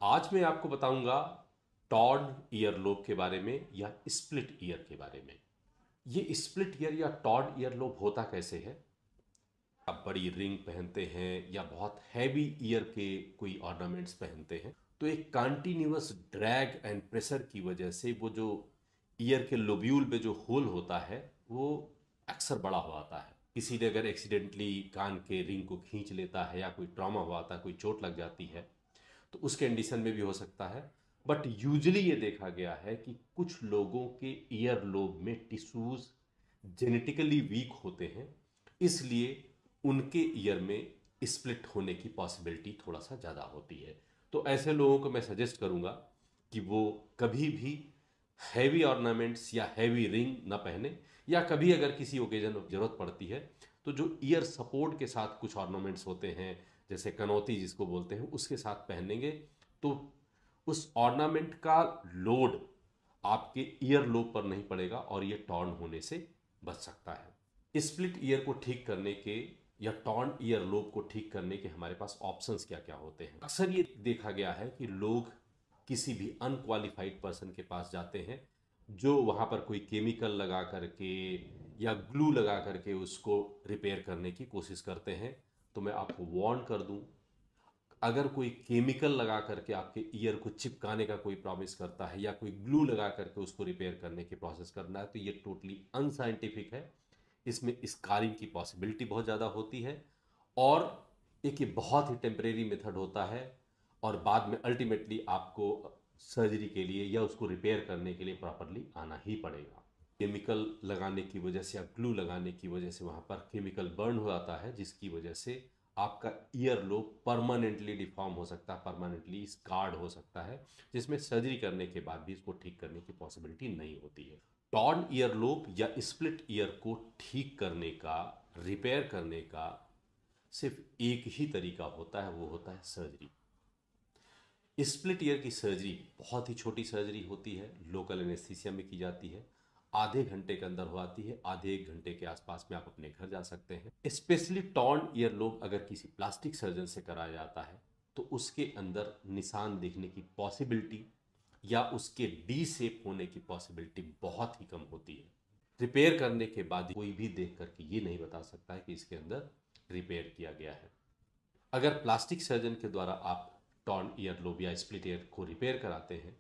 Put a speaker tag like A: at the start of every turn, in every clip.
A: आज मैं आपको बताऊंगा टॉर्न ईयर लोब के बारे में या स्प्लिट ईयर के बारे में। ये स्प्लिट ईयर या टॉर्न ईयर लोब होता कैसे है। आप बड़ी रिंग पहनते हैं या बहुत हैवी ईयर के कोई ऑर्नामेंट्स पहनते हैं तो एक कंटिन्यूअस ड्रैग एंड प्रेशर की वजह से वो जो ईयर के लोब्यूल में जो होल होता है वो अक्सर बड़ा हो आता है। किसी ने अगर एक्सीडेंटली कान के रिंग को खींच लेता है या कोई ट्रॉमा हुआ आता है, कोई चोट लग जाती है, तो उस कंडीशन में भी हो सकता है। बट यूजली ये देखा गया है कि कुछ लोगों के ईयर लोब में टिश्यूज जेनेटिकली वीक होते हैं, इसलिए उनके ईयर में स्प्लिट होने की पॉसिबिलिटी थोड़ा सा ज़्यादा होती है। तो ऐसे लोगों को मैं सजेस्ट करूंगा कि वो कभी भी हैवी ऑर्नामेंट्स या हैवी रिंग ना पहने, या कभी अगर किसी ओकेजन जरूरत पड़ती है तो जो ईयर सपोर्ट के साथ कुछ ऑर्नामेंट्स होते हैं, जैसे कनौती जिसको बोलते हैं, उसके साथ पहनेंगे तो उस ऑर्नामेंट का लोड आपके ईयर लोब पर नहीं पड़ेगा और ये टॉर्न होने से बच सकता है। स्प्लिट ईयर को ठीक करने के या टॉर्न ईयर लोब को ठीक करने के हमारे पास ऑप्शंस क्या क्या होते हैं। अक्सर ये देखा गया है कि लोग किसी भी अनक्वालिफाइड पर्सन के पास जाते हैं जो वहाँ पर कोई केमिकल लगा करके या ग्लू लगा करके उसको रिपेयर करने की कोशिश करते हैं। तो मैं आपको वार्न कर दूं, अगर कोई केमिकल लगा करके आपके ईयर को चिपकाने का कोई प्रॉमिस करता है या कोई ग्लू लगा करके उसको रिपेयर करने की प्रोसेस करना है, तो ये टोटली अनसाइंटिफिक है। इसमें स्कारिंग की पॉसिबिलिटी बहुत ज़्यादा होती है और एक ये बहुत ही टेम्परेरी मेथड होता है और बाद में अल्टीमेटली आपको सर्जरी के लिए या उसको रिपेयर करने के लिए प्रॉपरली आना ही पड़ेगा। केमिकल लगाने की वजह से या ग्लू लगाने की वजह से वहाँ पर केमिकल बर्न हो जाता है, जिसकी वजह से आपका ईयर लोब परमानेंटली डिफॉर्म हो सकता है, परमानेंटली स्कार्ड हो सकता है, जिसमें सर्जरी करने के बाद भी इसको ठीक करने की पॉसिबिलिटी नहीं होती है। टॉर्न ईयर लोब या स्प्लिट ईयर को ठीक करने का, रिपेयर करने का सिर्फ एक ही तरीका होता है, वो होता है सर्जरी। स्प्लिट ईयर की सर्जरी बहुत ही छोटी सर्जरी होती है, लोकल एनेस्थीसिया में की जाती है, आधे घंटे के अंदर हो आती है, आधे एक घंटे के आसपास में आप अपने घर जा सकते हैं। स्पेशली टॉर्न ईयर लोब अगर किसी प्लास्टिक सर्जन से कराया जाता है तो उसके अंदर निशान दिखने की पॉसिबिलिटी या उसके डी शेप होने की पॉसिबिलिटी बहुत ही कम होती है। रिपेयर करने के बाद कोई भी देख करके ये नहीं बता सकता है कि इसके अंदर रिपेयर किया गया है। अगर प्लास्टिक सर्जन के द्वारा आप टॉर्न ईयर लोब या स्प्लिट ईयर को रिपेयर कराते हैं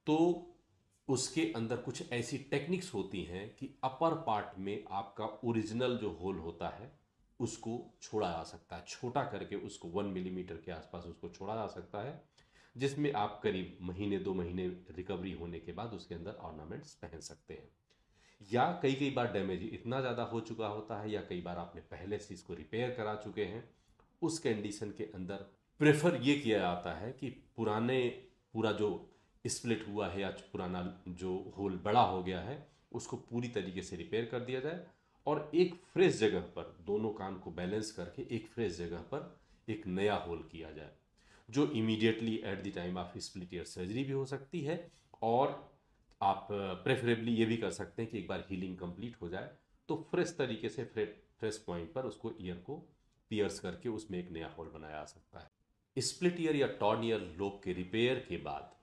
A: तो उसके अंदर कुछ ऐसी टेक्निक्स होती हैं कि अपर पार्ट में आपका ओरिजिनल जो होल होता है उसको छोड़ा जा सकता है, छोटा करके उसको 1 मिलीमीटर के आसपास उसको छोड़ा जा सकता है, जिसमें आप करीब महीने 2 महीने रिकवरी होने के बाद उसके अंदर ऑर्नामेंट्स पहन सकते हैं। या कई कई बार डैमेज इतना ज़्यादा हो चुका होता है या कई बार आपने पहले से इसको रिपेयर करा चुके हैं, उस कंडीशन के अंदर प्रेफर ये किया जाता है कि पुराने पूरा जो स्प्लिट हुआ है या पुराना जो होल बड़ा हो गया है उसको पूरी तरीके से रिपेयर कर दिया जाए और एक फ्रेश जगह पर दोनों कान को बैलेंस करके एक फ्रेश जगह पर एक नया होल किया जाए, जो immediately at the time of split year surgery भी हो सकती है। और आप प्रेफरेबली ये भी कर सकते हैं कि एक बार हीलिंग कंप्लीट हो जाए तो फ्रेश तरीके से फ्रेश पॉइंट पर उसको ईयर को पियर्स करके उसमें एक नया होल बनाया जा सकता है। स्प्लिट ईयर या टॉर्न ईयर लोब के रिपेयर के बाद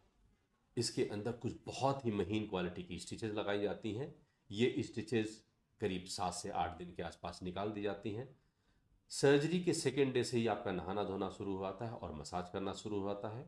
A: इसके अंदर कुछ बहुत ही महीन क्वालिटी की स्टिचेस लगाई जाती हैं। ये स्टिचेस करीब 7 से 8 दिन के आसपास निकाल दी जाती हैं। सर्जरी के सेकेंड डे से ही आपका नहाना धोना शुरू हो जाता है और मसाज करना शुरू हो जाता है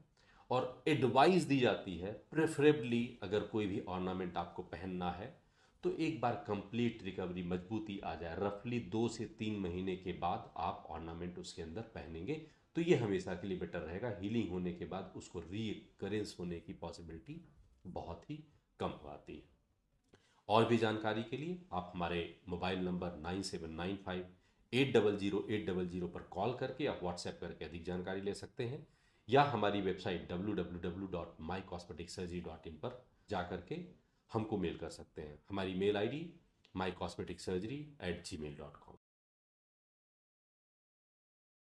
A: और एडवाइस दी जाती है प्रेफरेबली अगर कोई भी ऑर्नामेंट आपको पहनना है तो एक बार कंप्लीट रिकवरी मजबूती आ जाए, रफली 2 से 3 महीने के बाद आप ऑर्नामेंट उसके अंदर पहनेंगे तो ये हमेशा के लिए बेटर रहेगा। हीलिंग होने के बाद उसको रीकरेंस होने की पॉसिबिलिटी बहुत ही कम हो आती है। और भी जानकारी के लिए आप हमारे मोबाइल नंबर 9795800800 पर कॉल करके आप व्हाट्सएप करके अधिक जानकारी ले सकते हैं, या हमारी वेबसाइट www.mycosmeticsurgery.in पर जा करके हमको मेल कर सकते हैं। हमारी मेल आईडी mycosmeticsurgery@gmail.com।